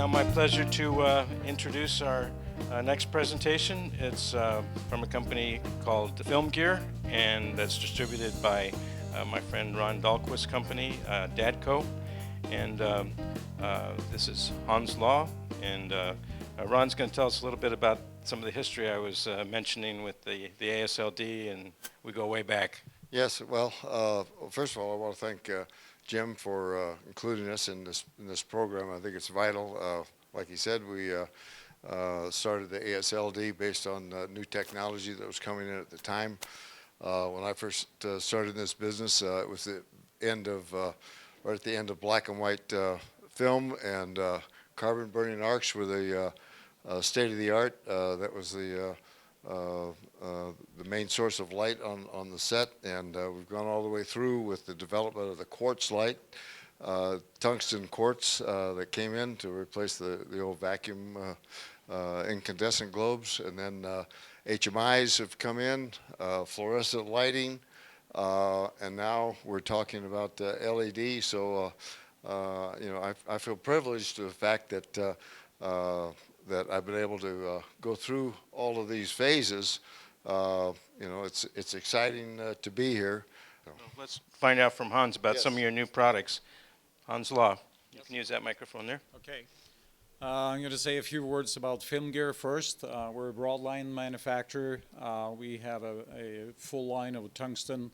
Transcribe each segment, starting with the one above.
Now my pleasure to introduce our next presentation. It's from a company called FilmGear, and that's distributed by my friend Ron Dahlquist's company, DADCO. And this is Hans Lau, and Ron's going to tell us a little bit about some of the history I was mentioning with the ASLD, and we go way back. Yes, well, first of all, I want to thank Jim for including us in this program. I think it's vital. Like he said, we started the ASLD based on new technology that was coming in at the time. When I first started in this business, it was the end of right at the end of black and white film, and carbon burning arcs were the state of the art. That was the main source of light on the set, and we've gone all the way through with the development of the quartz light, tungsten quartz that came in to replace the old vacuum incandescent globes, and then HMIs have come in, fluorescent lighting, and now we're talking about LED. So you know, I feel privileged to the fact that that I've been able to go through all of these phases. You know, it's exciting to be here. Well, let's find out from Hans about some of your new products. Hans Lau, you can use that microphone there. Okay. I'm going to say a few words about FilmGear first. We're a broadline manufacturer. We have a full line of tungsten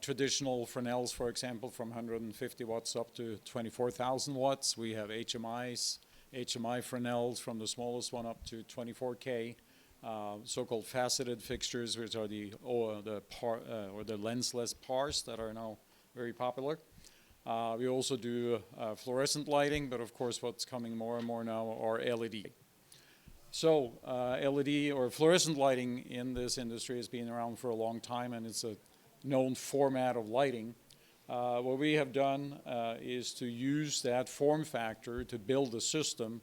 traditional Fresnels, for example, from 150 watts up to 24,000 watts. We have HMIs, HMI Fresnels from the smallest one up to 24K. So-called faceted fixtures, which are the lensless PARs that are now very popular. We also do fluorescent lighting, but of course what's coming more and more now are LED. So LED or fluorescent lighting in this industry has been around for a long time, and it's a known format of lighting. What we have done is to use that form factor to build a system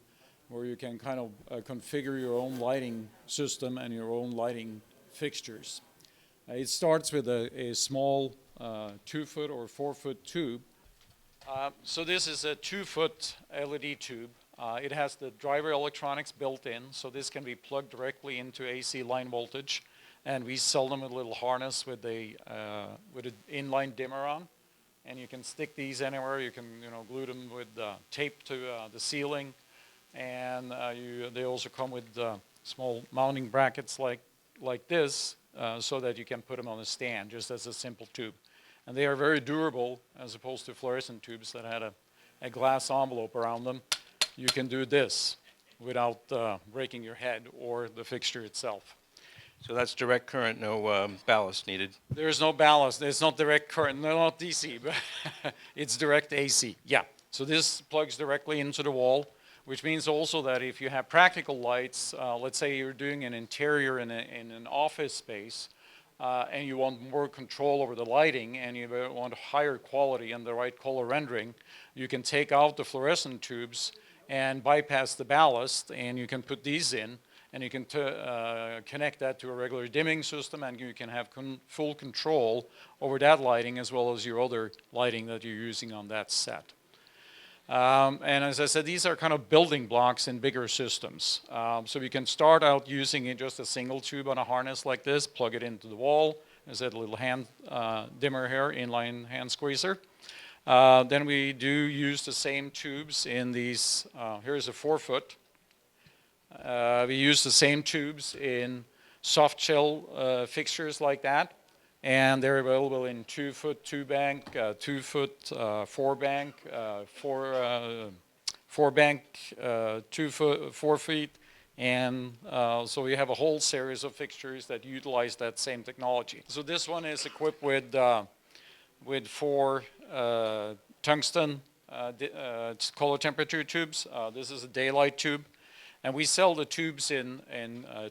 where you can kind of configure your own lighting system and your own lighting fixtures. It starts with a small 2-foot or 4-foot tube. So this is a 2-foot LED tube. It has the driver electronics built in, so this can be plugged directly into AC line voltage, and we sell them a little harness with an inline dimmer on, and you can stick these anywhere. You can glue them with tape to the ceiling, and they also come with small mounting brackets like this, so that you can put them on a stand just as a simple tube. And they are very durable as opposed to fluorescent tubes that had a glass envelope around them. You can do this without breaking your head or the fixture itself. So that's direct current, no ballast needed. There's no ballast. It's not direct current. No, not DC, but it's direct AC. Yeah. So this plugs directly into the wall, which means also that if you have practical lights, let's say you're doing an interior in an office space, and you want more control over the lighting, and you want higher quality and the right color rendering, you can take out the fluorescent tubes and bypass the ballast, and you can put these in, and you can connect that to a regular dimming system, and you can have full control over that lighting as well as your other lighting that you're using on that set. And as I said, these are kind of building blocks in bigger systems. So we can start out using just a single tube on a harness like this, plug it into the wall. There's a little hand dimmer here, inline hand squeezer. Then we do use the same tubes in these. Here's a 4-foot. We use the same tubes in soft shell fixtures like that. And they're available in 2-foot 2-bank, 2-foot 4-bank, 4-bank 2-foot 4 feet, and so we have a whole series of fixtures that utilize that same technology. So this one is equipped with 4 tungsten color temperature tubes. This is a daylight tube, and we sell the tubes in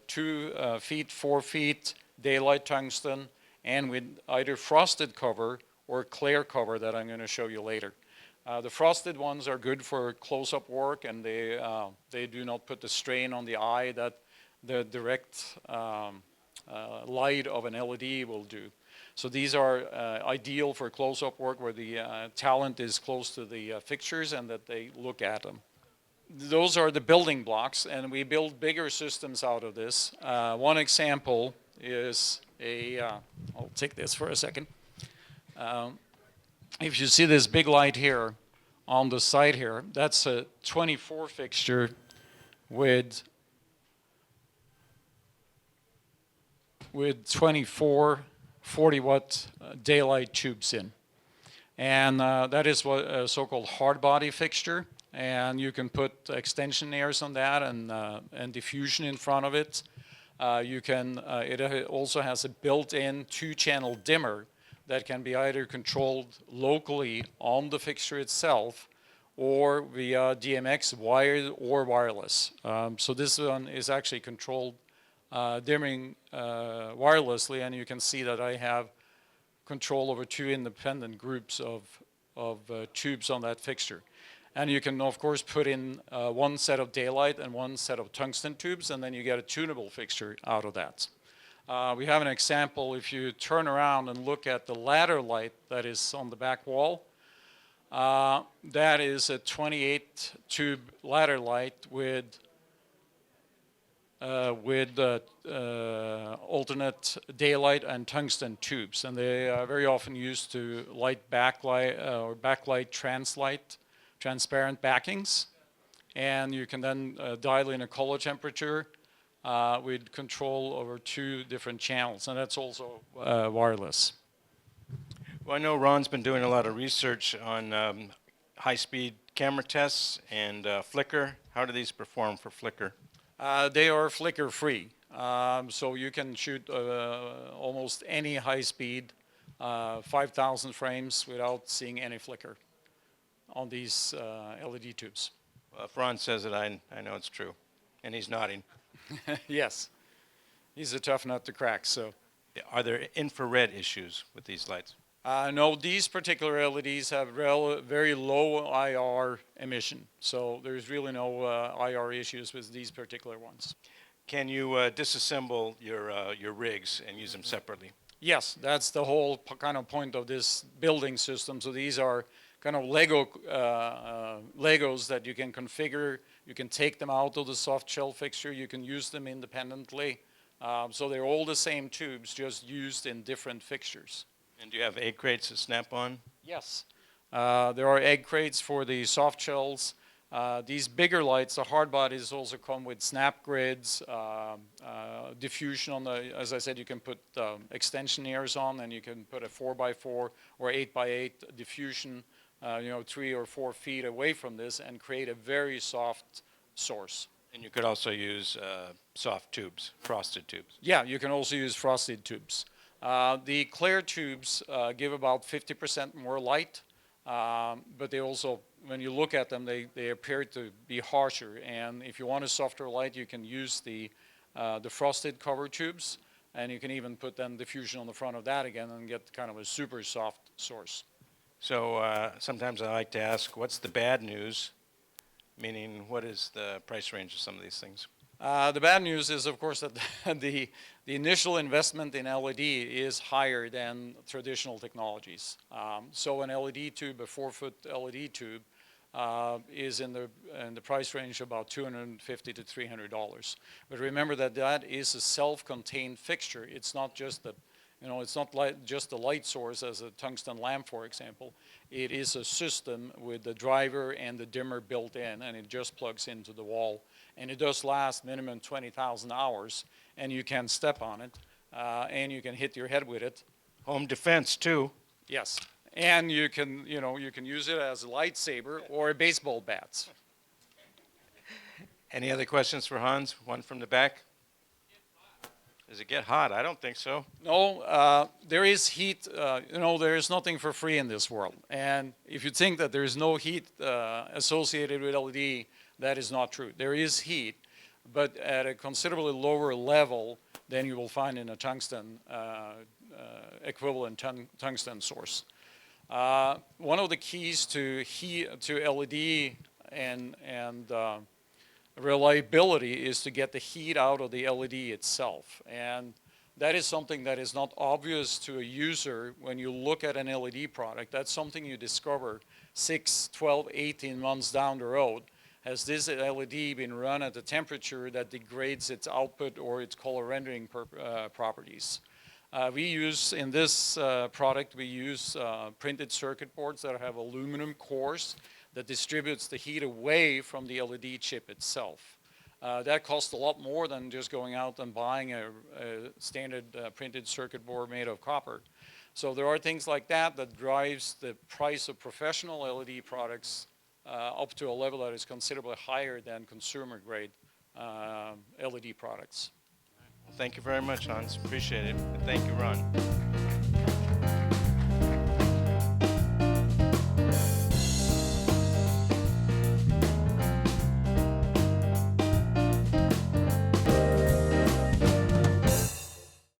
2 feet, 4 feet daylight tungsten, and with either frosted cover or clear cover that I'm going to show you later. The frosted ones are good for close-up work, and they do not put the strain on the eye that the direct light of an LED will do. So these are ideal for close-up work where the talent is close to the fixtures and that they look at them. those are the building blocks, and we build bigger systems out of this. One example is I'll take this for a second. If you see this big light here on the side here, that's a 24 fixture with 24 40-watt daylight tubes in. And that is what a so-called hard body fixture. And you can put extensionaires on that and diffusion in front of it. It also has a built-in 2-channel dimmer that can be either controlled locally on the fixture itself or via DMX, wired or wireless. So this one is actually controlled dimming wirelessly, and you can see that I have control over 2 independent groups of tubes on that fixture. And you can, of course, put in one set of daylight and one set of tungsten tubes, and then you get a tunable fixture out of that. We have an example. If you turn around and look at the ladder light that is on the back wall, that is a 28-tube ladder light with alternate daylight and tungsten tubes, and they are very often used to light backlight or backlight transparent backings, and you can then dial in a color temperature with control over 2 different channels, and that's also wireless. Well, I know Ron's been doing a lot of research on high-speed camera tests and flicker. How do these perform for flicker? They are flicker-free, so you can shoot almost any high speed, 5,000 frames without seeing any flicker on these LED tubes. Well, if Ron says it, I know it's true, and he's nodding. Yes, he's a tough nut to crack. So, are there infrared issues with these lights? No, these particular LEDs have very low IR emission, so there's really no IR issues with these particular ones. Can you disassemble your rigs and use them separately? Yes, that's the whole kind of point of this building system. So these are kind of Legos that you can configure. You can take them out of the soft shell fixture. You can use them independently. So they're all the same tubes, just used in different fixtures. And do you have egg crates to snap on? Yes. There are egg crates for the soft shells. These bigger lights, the hard bodies, also come with snap grids, diffusion on the, as I said, you can put extensionaires on, and you can put a 4x4 or 8x8 diffusion, 3 or 4 feet away from this and create a very soft source. And you could also use soft tubes, frosted tubes. Yeah, you can also use frosted tubes. The clear tubes give about 50% more light, but they also, when you look at them, they appear to be harsher. And if you want a softer light, you can use the frosted cover tubes, and you can even put then diffusion on the front of that again and get kind of a super soft source. So sometimes I like to ask, what's the bad news? Meaning, what is the price range of some of these things? The bad news is, of course, that the initial investment in LED is higher than traditional technologies. So an LED tube, a 4-foot LED tube, is in the price range of about $250 to $300. But remember that is a self-contained fixture. It's not just it's not just the light source as a tungsten lamp, for example. It is a system with the driver and the dimmer built in, and it just plugs into the wall. And it does last minimum 20,000 hours, and you can step on it, and you can hit your head with it. Home defense too. Yes, and you can use it as a lightsaber or a baseball bat. Any other questions for Hans? One from the back. Does it get hot? I don't think so. No, there is heat. There is nothing for free in this world. And if you think that there is no heat associated with LED, that is not true. There is heat, but at a considerably lower level than you will find in a tungsten equivalent tungsten source. One of the keys to LED and reliability is to get the heat out of the LED itself. And that is something that is not obvious to a user when you look at an LED product. That's something you discover 6, 12, 18 months down the road. has this LED been run at a temperature that degrades its output or its color rendering properties. We use, in this product, we use printed circuit boards that have aluminum cores that distributes the heat away from the LED chip itself. That costs a lot more than just going out and buying a standard printed circuit board made of copper. So there are things like that that drives the price of professional LED products up to a level that is considerably higher than consumer grade LED products. Thank you very much, Hans. Appreciate it. And thank you, Ron.